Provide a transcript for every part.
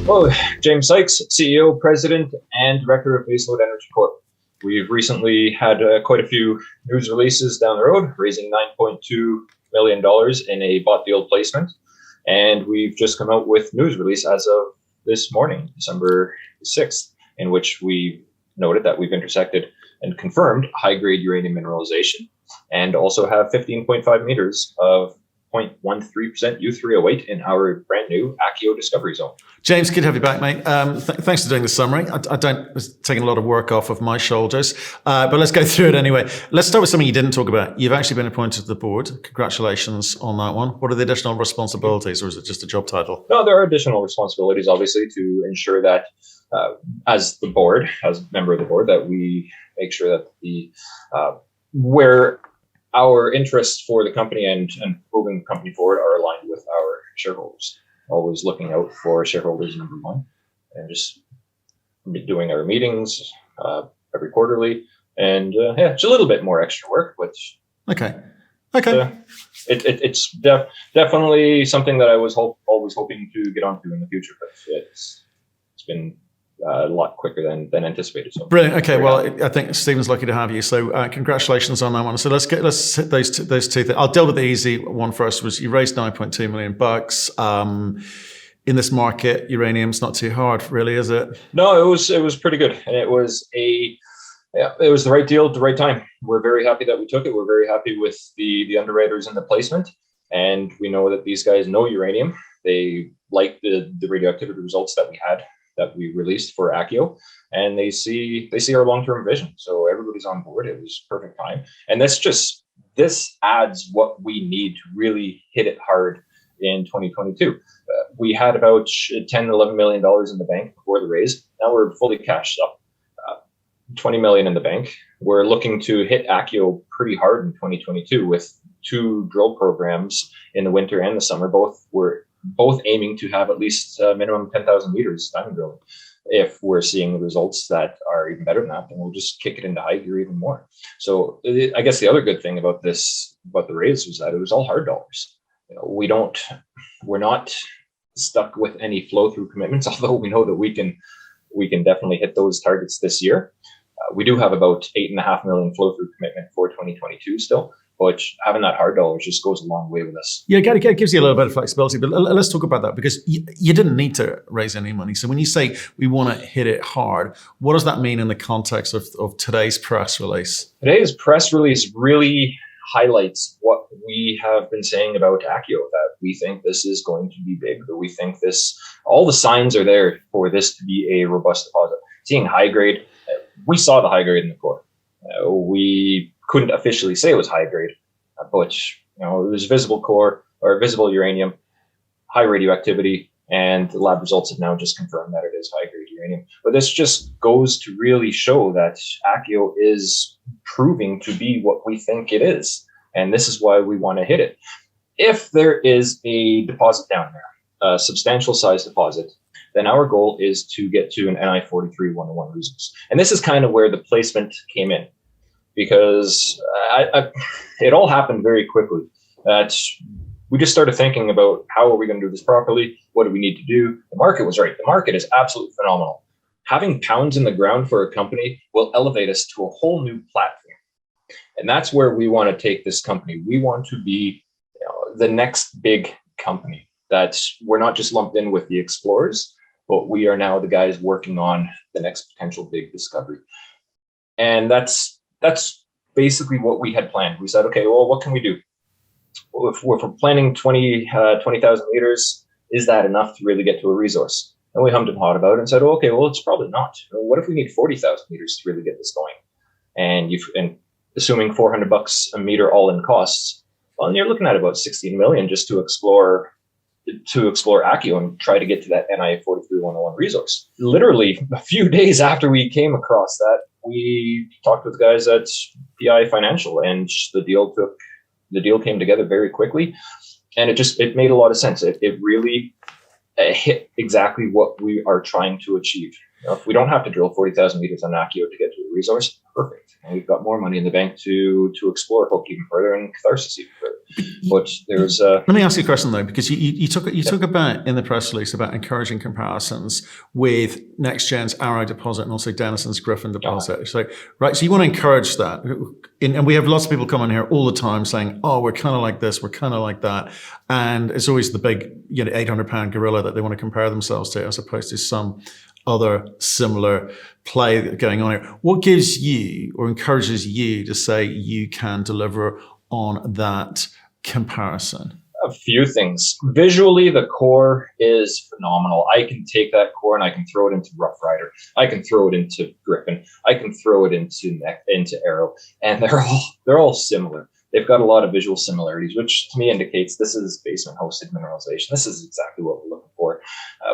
Well, James Sykes, CEO, President, and Director of Baselode Energy Corp. We've recently had quite a few news releases down the road, raising $9.2 million in a bought deal placement. And we've just come out with news release as of this morning, December 6th, in which we noted that we've intersected and confirmed high-grade uranium mineralization and also have 15.5 meters of 0.13% U3O8 in our brand new ACKIO discovery zone. James, good to have you back, mate. Thanks for doing the summary. It's taking a lot of work off of my shoulders, but let's go through it anyway. Let's start with something you didn't talk about. You've actually been appointed to the board. Congratulations on that one. What are the additional responsibilities, or is it just a job title? No, there are additional responsibilities, obviously, to ensure that as the board, as a member of the board, that we make sure that the where our interests for the company and moving the company forward are aligned with our shareholders. Always looking out for shareholders, number one, and just doing our meetings every quarterly, and it's a little bit more extra work, which it's definitely something that I was always hoping to get onto in the future, but it's been a lot quicker than anticipated. So brilliant. Okay, well, I think Stephen's lucky to have you. So congratulations on that one. So let's hit those two things. I'll deal with the easy one first. Was you raised $9.2 million in this market? Uranium's not too hard, really, is it? No, it was pretty good, and it was the right deal at the right time. We're very happy that we took it. We're very happy with the underwriters in the placement, and we know that these guys know uranium. They like the radioactivity results that we released for ACKIO, and they see our long-term vision. So everybody's on board. It was perfect time. And this adds what we need to really hit it hard in 2022. We had about $10, $11 million in the bank before the raise. Now we're fully cashed up, $20 million in the bank. We're looking to hit ACKIO pretty hard in 2022 with 2 drill programs in the winter and the summer. Both aiming to have at least minimum 10,000 meters diamond drilling. If we're seeing the results that are even better than that, then we'll just kick it into high gear even more. So I guess the other good thing about the raise was that it was all hard dollars. We're not stuck with any flow through commitments, although we know that we can definitely hit those targets this year. We do have about $8.5 million flow through commitment for 2022 still. Which having that hard dollars just goes a long way with us. Yeah, it gives you a little bit of flexibility. But let's talk about that, because you didn't need to raise any money. So when you say we want to hit it hard, what does that mean in the context of today's press release? Today's press release really highlights what we have been saying about ACKIO, that we think this is going to be big, that we think all the signs are there for this to be a robust deposit. Seeing high grade, we saw the high grade in the core. We couldn't officially say it was high grade, but there's visible core or visible uranium, high radioactivity, and the lab results have now just confirmed that it is high grade uranium. But this just goes to really show that ACKIO is proving to be what we think it is, and this is why we want to hit it. If there is a deposit down there, a substantial size deposit, then our goal is to get to an NI 43-101 resource, and this is kind of where the placement came in. Because it all happened very quickly. That we just started thinking about how are we going to do this properly? What do we need to do? The market was right. The market is absolutely phenomenal. Having pounds in the ground for a company will elevate us to a whole new platform. And that's where we want to take this company. We want to be the next big company. That we're not just lumped in with the explorers, but we are now the guys working on the next potential big discovery. And that's basically what we had planned. We said, okay, well, what can we do? Well, if we're planning 20,000 meters, is that enough to really get to a resource? And we hummed and hawed about it and said, oh, okay, well, it's probably not. What if we need 40,000 meters to really get this going? And assuming $400 a meter all in costs, well, you're looking at about 16 million just to explore ACKIO and try to get to that NI 43-101 resource. Literally a few days after we came across that, we talked with the guys at PI Financial, and the deal came together very quickly, and it made a lot of sense. It really hit exactly what we are trying to achieve. If we don't have to drill 40,000 meters on ACKIO to get to a resource, perfect. And we've got more money in the bank to explore Hope even further and Catharsis even further. But there's let me ask you a question though, because you talk about in the press release about encouraging comparisons with NextGen's Arrow deposit and also Denison's Griffin deposit. So you want to encourage that, and we have lots of people come on here all the time saying, "Oh, we're kind of like this, we're kind of like that," and it's always the big 800-pound gorilla that they want to compare themselves to, as opposed to some other similar play going on here. What gives you or encourages you to say you can deliver on that comparison? A few things. Visually, the core is phenomenal. I can take that core and I can throw it into Rough Rider. I can throw it into Griffin. I can throw it into Arrow, and they're all similar. They've got a lot of visual similarities, which to me indicates this is basement-hosted mineralization. This is exactly what we're looking for.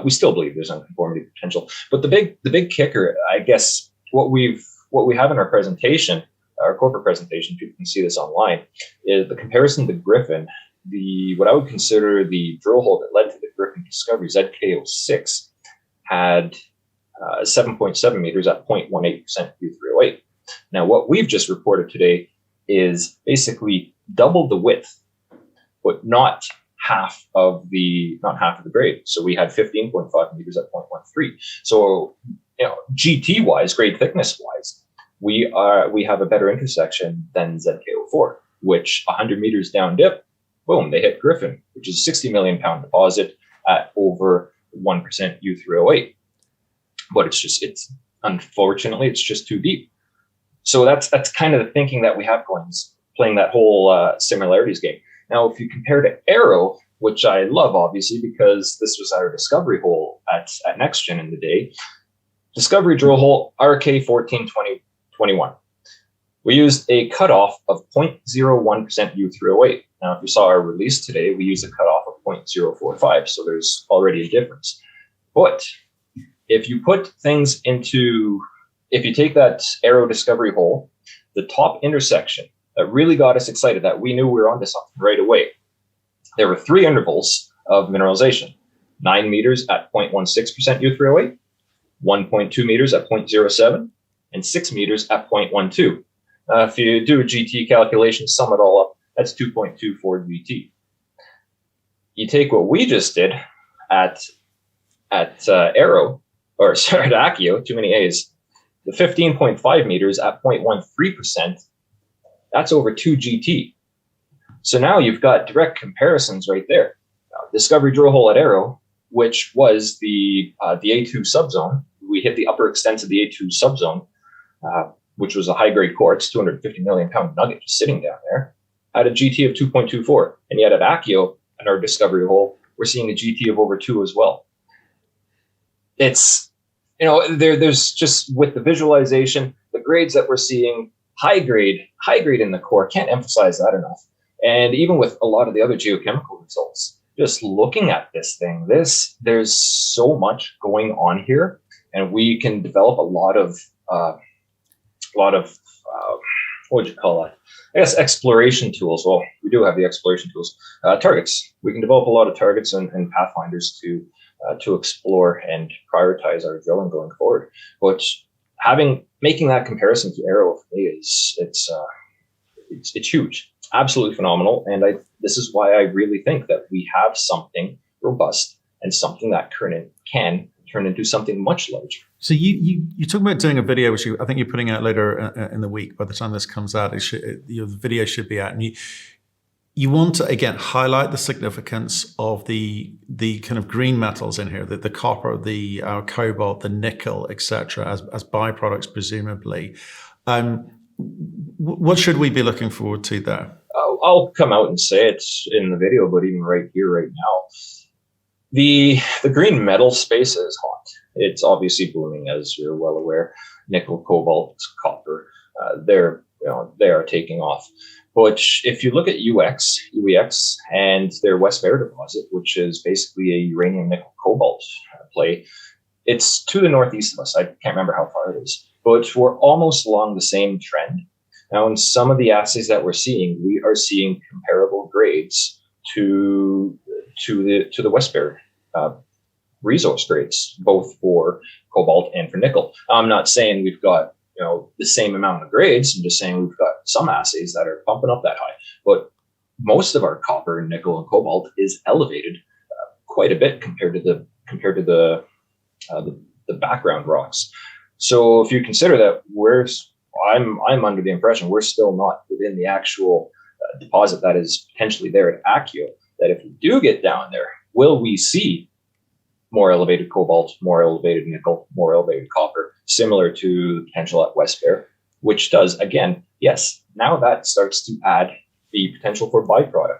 We still believe there's unconformity potential, but the big kicker, I guess, what we have in our presentation, our corporate presentation, people can see this online, is the comparison to Griffin. What I would consider the drill hole that led to the Griffin discovery, ZKO6, had 7.7 meters at 0.18% U3O8. Now, what we've just reported today is basically double the width, but not half of the grade. So we had 15.5 meters at 0.13. So, GT wise, grade thickness wise, we have a better intersection than ZKO4, which 100 meters down dip, boom, they hit Griffin, which is a 60 million pound deposit at over 1% U3O8. But unfortunately, it's just too deep. So that's kind of the thinking that we have going, playing that whole similarities game. Now, if you compare to Arrow, which I love, obviously, because this was our discovery hole at NextGen in the day, discovery drill hole RK142021. We used a cutoff of 0.01% U3O8. Now, if you saw our release today, we used a cutoff of 0.045, so there's already a difference. But if you take that Arrow discovery hole, the top intersection that really got us excited, that we knew we were onto something right away, there were 3 intervals of mineralization: 9 meters at 0.16% U3O8, 1.2 meters at 0.07, and 6 meters at 0.12. If you do a GT calculation, sum it all up, that's 2.24 GT. You take what we just did at Arrow, or sorry, at ACKIO, too many A's, the 15.5 meters at 0.13%, that's over 2 GT. So now you've got direct comparisons right there. Discovery drill hole at Arrow, which was the A2 subzone. We hit the upper extents of the A2 subzone, which was a high-grade quartz, 250 million pound nugget just sitting down there, had a GT of 2.24. And yet at ACKIO, in our discovery hole, we're seeing a GT of over 2 as well. It's, there's just, with the visualization, the grades that we're seeing, high grade in the core, can't emphasize that enough. And even with a lot of the other geochemical results, just looking at this thing, there's so much going on here, and we can develop a lot of what would you call it? I guess exploration tools. Well, we do have the exploration tools. Targets. We can develop a lot of targets and pathfinders to explore and prioritize our drilling going forward. But making that comparison to Arrow for me it's huge, absolutely phenomenal. And this is why I really think that we have something robust and something that can turn into something much larger. So you talk about doing a video, which I think you're putting out later in the week. By the time this comes out, the video should be out, and you want to again highlight the significance of the kind of green metals in here, the copper, the cobalt, the nickel, etc., as byproducts presumably. What should we be looking forward to there? I'll come out and say it in the video, but even right here, right now, the green metal space is hot. It's obviously booming, as you're well aware. Nickel, cobalt, copper, they are taking off. But if you look at UEX, and their West Bear deposit, which is basically a uranium nickel cobalt play, it's to the northeast of us. I can't remember how far it is, but we're almost along the same trend. Now, in some of the assays that we're seeing, we are seeing comparable grades to the West Bear resource grades, both for cobalt and for nickel. I'm not saying we've got the same amount of grades. I'm just saying we've got some assays that are pumping up that high, but most of our copper, nickel, and cobalt is elevated quite a bit compared to the background rocks. So if you consider that I'm under the impression we're still not within the actual deposit that is potentially there at ACKIO, that if we do get down there, will we see more elevated cobalt, more elevated nickel, more elevated copper, similar to the potential at West Bear, which does, again, yes, now that starts to add the potential for byproduct.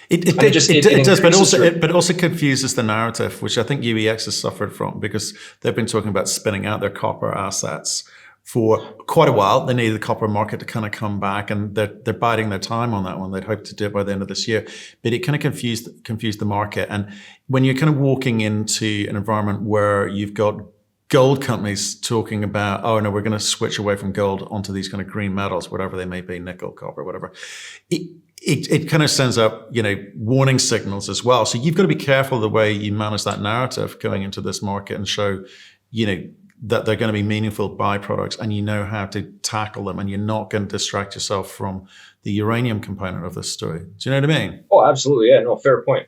It does, but also confuses the narrative, which I think UEX has suffered from, because they've been talking about spinning out their copper assets for quite a while. They need the copper market to kind of come back, and they're biding their time on that one. They'd hope to do it by the end of this year, but it kind of confused the market. And when you're kind of walking into an environment where you've got gold companies talking about, oh no, we're going to switch away from gold onto these kind of green metals, whatever they may be, nickel, copper, whatever. It kind of sends up, warning signals as well. So you've got to be careful the way you manage that narrative going into this market and show, that they're going to be meaningful byproducts, and you know how to tackle them, and you're not going to distract yourself from the uranium component of this story. Do you know what I mean? Oh, absolutely. Yeah, no, fair point.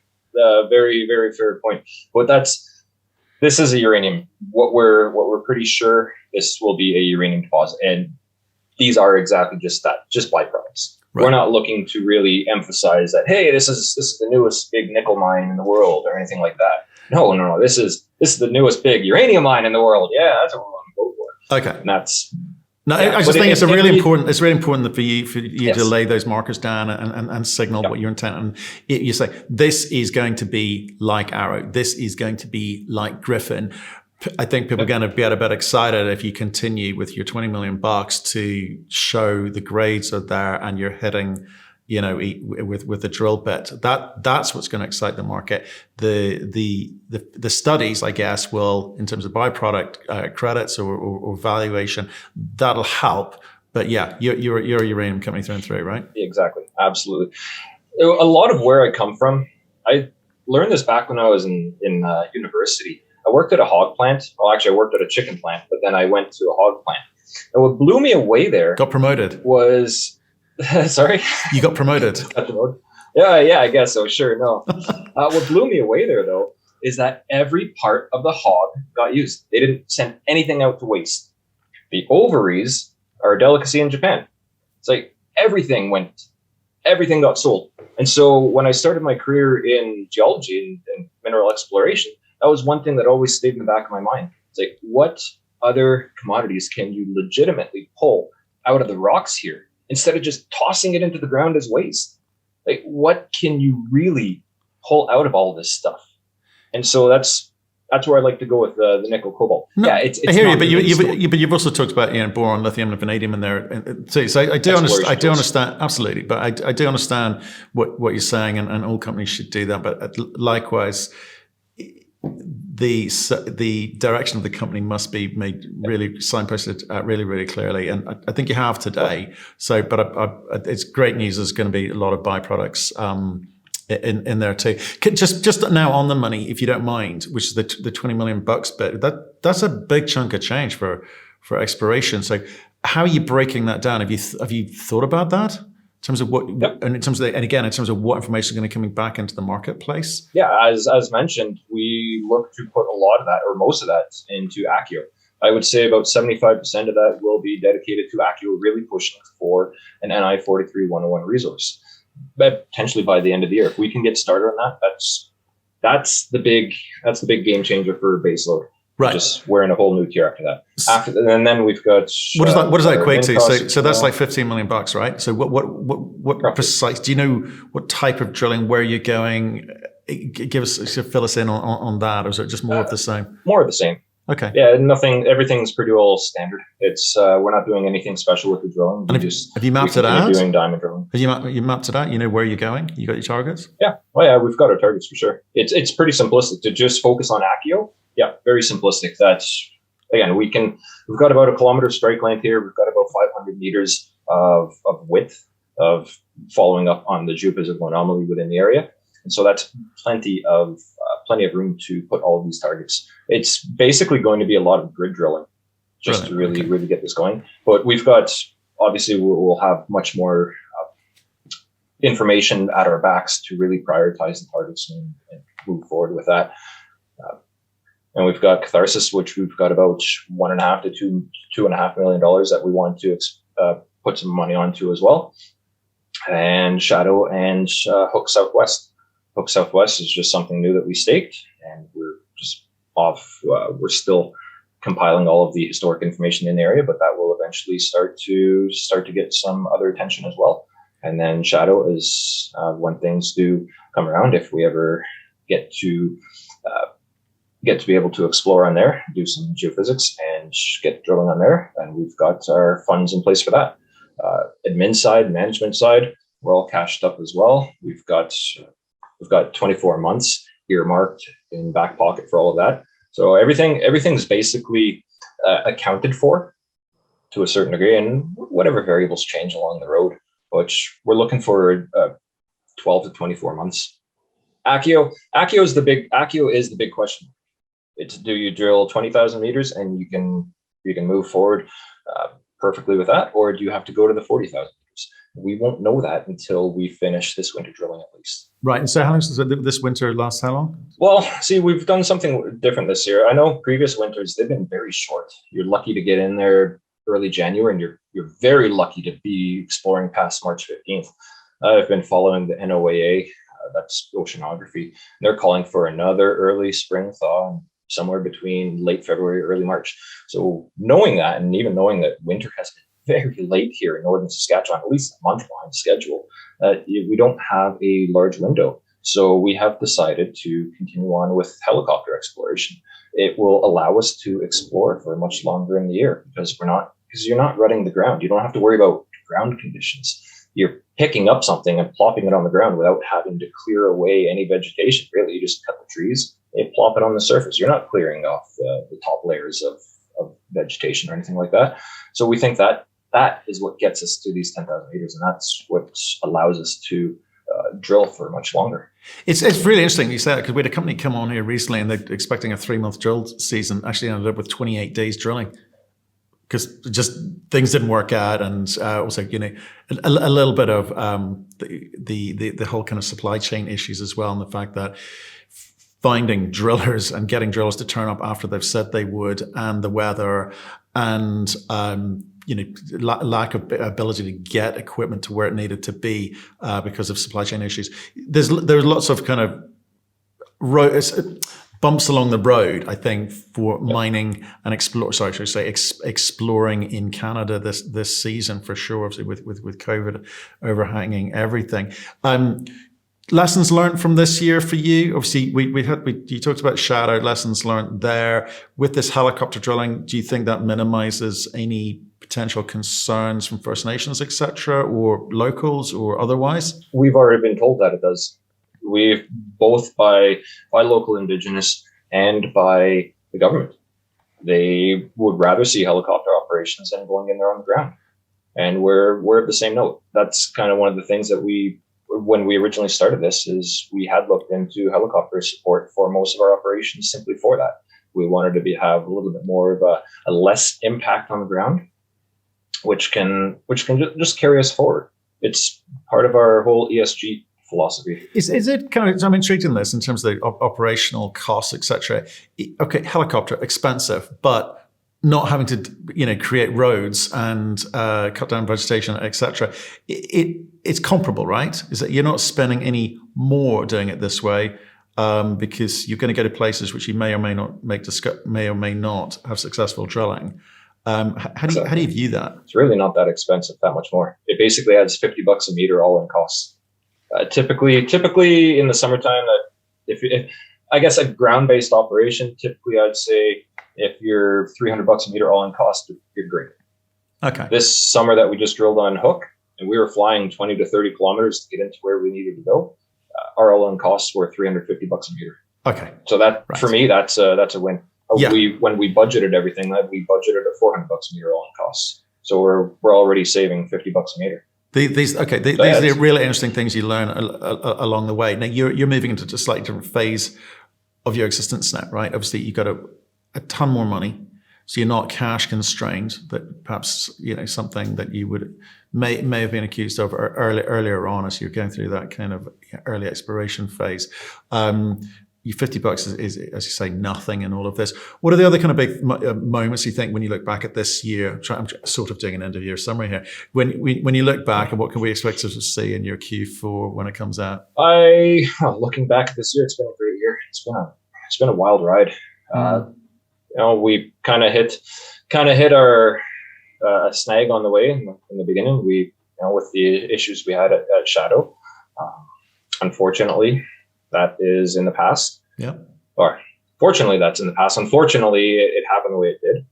Very, very fair point. But this is a uranium. What we're pretty sure this will be a uranium deposit, and these are exactly just that, just byproducts. Right. We're not looking to really emphasize that, hey, this is the newest big nickel mine in the world or anything like that. No. This is the newest big uranium mine in the world. Yeah, that's what we want to go for. Okay, and that's. No, yeah, I just think it's really important. It's really important for you yes. to lay those markers down and signal what your intent. And you say this is going to be like Arrow. This is going to be like Griffin. I think people are going to be a bit excited if you continue with your $20 million to show the grades are there and you're hitting, with the drill bit. That's what's going to excite the market. The studies, I guess, will, in terms of byproduct credits or valuation, that'll help. But yeah, you're a uranium company through and through, right? Exactly, absolutely. A lot of where I come from, I learned this back when I was in university. I worked at a hog plant. Well, actually, I worked at a chicken plant, but then I went to a hog plant. And what blew me away there... Got promoted. ...was... Sorry? You got promoted. Got promoted. Yeah, I guess so. Sure, no. What blew me away there, though, is that every part of the hog got used. They didn't send anything out to waste. The ovaries are a delicacy in Japan. It's like everything got sold. And so when I started my career in geology and mineral exploration, that was one thing that always stayed in the back of my mind. It's like, what other commodities can you legitimately pull out of the rocks here instead of just tossing it into the ground as waste? Like, what can you really pull out of all this stuff? And so that's where I like to go with the nickel cobalt. No, yeah, it's I hear you, but you've also talked about boron, lithium, and vanadium in there too. So I do understand absolutely, but I do understand what you're saying, and all companies should do that. But likewise, the direction of the company must be made really signposted really, really clearly, and I think you have today. So, but it's great news. There's going to be a lot of byproducts in there too. Just now on the money, if you don't mind, which is the $20 million bit. That's a big chunk of change for exploration. So, how are you breaking that down? Have you thought about that? In terms of what, and in terms of what information is going to be coming back into the marketplace? Yeah, as mentioned, we look to put a lot of that, or most of that, into ACKIO. I would say about 75% of that will be dedicated to ACKIO, really pushing for an NI 43-101 resource. But potentially by the end of the year, if we can get started on that, that's the big game changer for Baselode. Right. Just wearing a whole new tier after that. And then we've got what does that equate to? So that's like $15 million, right? So what precise? Do you know what type of drilling? Where you're going? Fill us in on that, or is it just more of the same? More of the same. Okay. Yeah, nothing. Everything's pretty well standard. It's we're not doing anything special with the drilling. Have you mapped it out? Doing diamond drilling. Have you mapped it out? You know where you're going. You got your targets. Yeah. Oh yeah, we've got our targets for sure. It's pretty simplistic to just focus on ACKIO. Yeah, very simplistic. That's, again, we've got about a kilometer strike length here. We've got about 500 meters of width of following up on the geophysical anomaly within the area. And so that's plenty of room to put all of these targets. It's basically going to be a lot of grid drilling, just to really get this going. But we've got, obviously, we'll have much more information at our backs to really prioritize the targets and move forward with that. And we've got Catharsis, which we've got about $1.5 to $2.5 million that we want to put some money onto as well. And Shadow and Hook Southwest. Hook Southwest is just something new that we staked, and we're just off. We're still compiling all of the historic information in the area, but that will eventually start to get some other attention as well. And then Shadow is when things do come around, if we ever get to be able to explore on there, do some geophysics and get drilling on there, and we've got our funds in place for that. Admin side, management side, we're all cashed up as well. We've got 24 months earmarked in back pocket for all of that. So everything's basically accounted for to a certain degree, and whatever variables change along the road, which we're looking for 12 to 24 months. ACKIO is the big question. It's, do you drill 20,000 meters and you can move forward perfectly with that, or do you have to go to the 40,000 meters? We won't know that until we finish this winter drilling, at least. Right. And so how long does this winter last? How long? Well, see, we've done something different this year. I know previous winters, they've been very short. You're lucky to get in there early January, and you're very lucky to be exploring past March 15th. I've been following the NOAA, that's oceanography. They're calling for another early spring thaw, somewhere between late February, early March. So knowing that, and even knowing that winter has been very late here in Northern Saskatchewan, at least a month behind schedule, we don't have a large window. So we have decided to continue on with helicopter exploration. It will allow us to explore for much longer in the year, because you're not rutting the ground. You don't have to worry about ground conditions. You're picking up something and plopping it on the ground without having to clear away any vegetation. Really, you just cut the trees, you plop it on the surface. You're not clearing off the top layers of vegetation or anything like that. So we think that is what gets us to these 10,000 meters, and that's what allows us to drill for much longer. It's really interesting you say that, because we had a company come on here recently, and they're expecting a 3-month drill season, actually ended up with 28 days drilling, because just things didn't work out, and also a little bit of the whole kind of supply chain issues as well, and the fact that finding drillers and getting drillers to turn up after they've said they would, and the weather, and lack of ability to get equipment to where it needed to be because of supply chain issues. There's lots of kind of bumps along the road, I think, for mining and exploring in Canada this season, for sure, obviously with COVID overhanging everything. Lessons learned from this year for you? Obviously, you talked about Shadow, lessons learned there. With this helicopter drilling, do you think that minimizes any potential concerns from First Nations, etc., or locals or otherwise? We've already been told that it does. We've both by local Indigenous and by the government. They would rather see helicopter operations than going in there on the ground. And we're of the same note. That's kind of one of the things that when we originally started this, is we had looked into helicopter support for most of our operations simply for that. We wanted to have a little bit more of a less impact on the ground, which can just carry us forward. It's part of our whole ESG philosophy. Is it kind of, I'm intrigued in this in terms of the operational costs, etc. Okay, helicopter, expensive, but not having to create roads and cut down vegetation, etc. It's comparable, right? Is that you're not spending any more doing it this way because you're going to go to places which you may or may not have successsul drilling. How do you view that? It's really not that expensive, that much more. It basically adds $50 a meter all in costs. Typically in the summertime, if I guess a ground-based operation, typically I'd say if you're $300 a meter all in cost, you're great. Okay. This summer that we just drilled on Hook, and we were flying 20 to 30 kilometers to get into where we needed to go, our all in costs were $350 a meter. Okay. So that for me, that's a win. Yeah. When we budgeted everything, we budgeted at $400 a meter all in costs. So we're already saving $50 a meter. These are really interesting things you learn along the way. Now you're moving into a slightly different phase of your existence now, right? Obviously, you've got a ton more money. So you're not cash constrained. That perhaps something that you would may have been accused of earlier on as you're going through that kind of early exploration phase. Your $50 is, as you say, nothing in all of this. What are the other kind of big moments you think when you look back at this year? I'm sort of doing an end of year summary here. When you look back, and what can we expect to see in your Q4 when it comes out? Looking back at this year, it's been a great year. It's been a wild ride. We kind of hit our snag on the way in the beginning. With the issues we had at Shadow. Unfortunately, that is in the past. Yeah. Or fortunately, that's in the past. Unfortunately, it happened the way it did.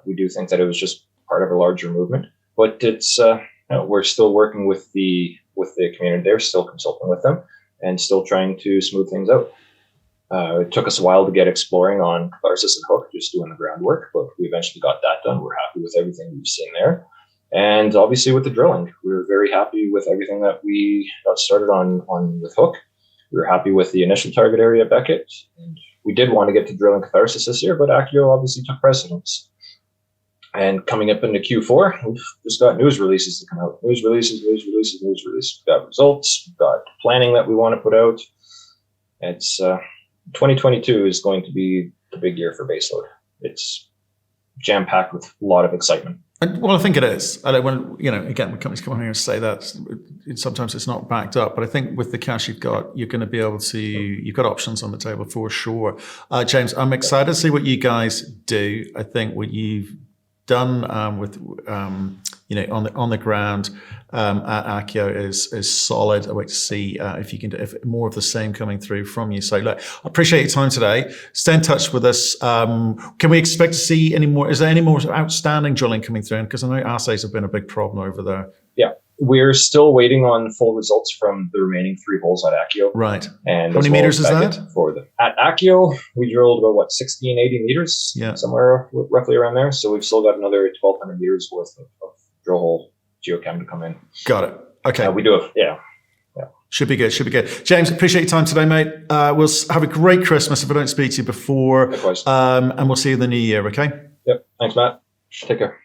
We do think that it was just part of a larger movement, but it's we're still working with the community. They're still consulting with them and still trying to smooth things out. It took us a while to get exploring on Catharsis and Hook, just doing the groundwork, but we eventually got that done. We're happy with everything we've seen there. And obviously with the drilling, we were very happy with everything that we got started on with Hook. We were happy with the initial target area at Beckett. And we did want to get to drilling Catharsis this year, but ACKIO obviously took precedence. And coming up into Q4, we've just got news releases to come out. News releases. We've got results. We've got planning that we want to put out. It's 2022 is going to be the big year for Baselode. It's jam-packed with a lot of excitement. Well, I think it is. Again, when companies come on here and say that, sometimes it's not backed up. But I think with the cash you've got, you're going to be able to, you've got options on the table for sure. James, I'm excited to see what you guys do. I think what you've done with on the ground at ACKIO is solid. I wait to see if more of the same coming through from you. So look, I appreciate your time today. Stay in touch with us. Can we expect to see any more? Is there any more outstanding drilling coming through? Because I know assays have been a big problem over there. Yeah, we're still waiting on full results from the remaining 3 holes at ACKIO. Right. And how many meters is that? At ACKIO, we drilled about 1680 meters, somewhere roughly around there. So we've still got another 1,200 meters worth of drill hole geochem to come in. Got it. Okay. We do have, yeah. Should be good. James, appreciate your time today, mate. We'll have a great Christmas if I don't speak to you before. Likewise. And we'll see you in the new year, okay? Yep. Thanks, Matt. Take care.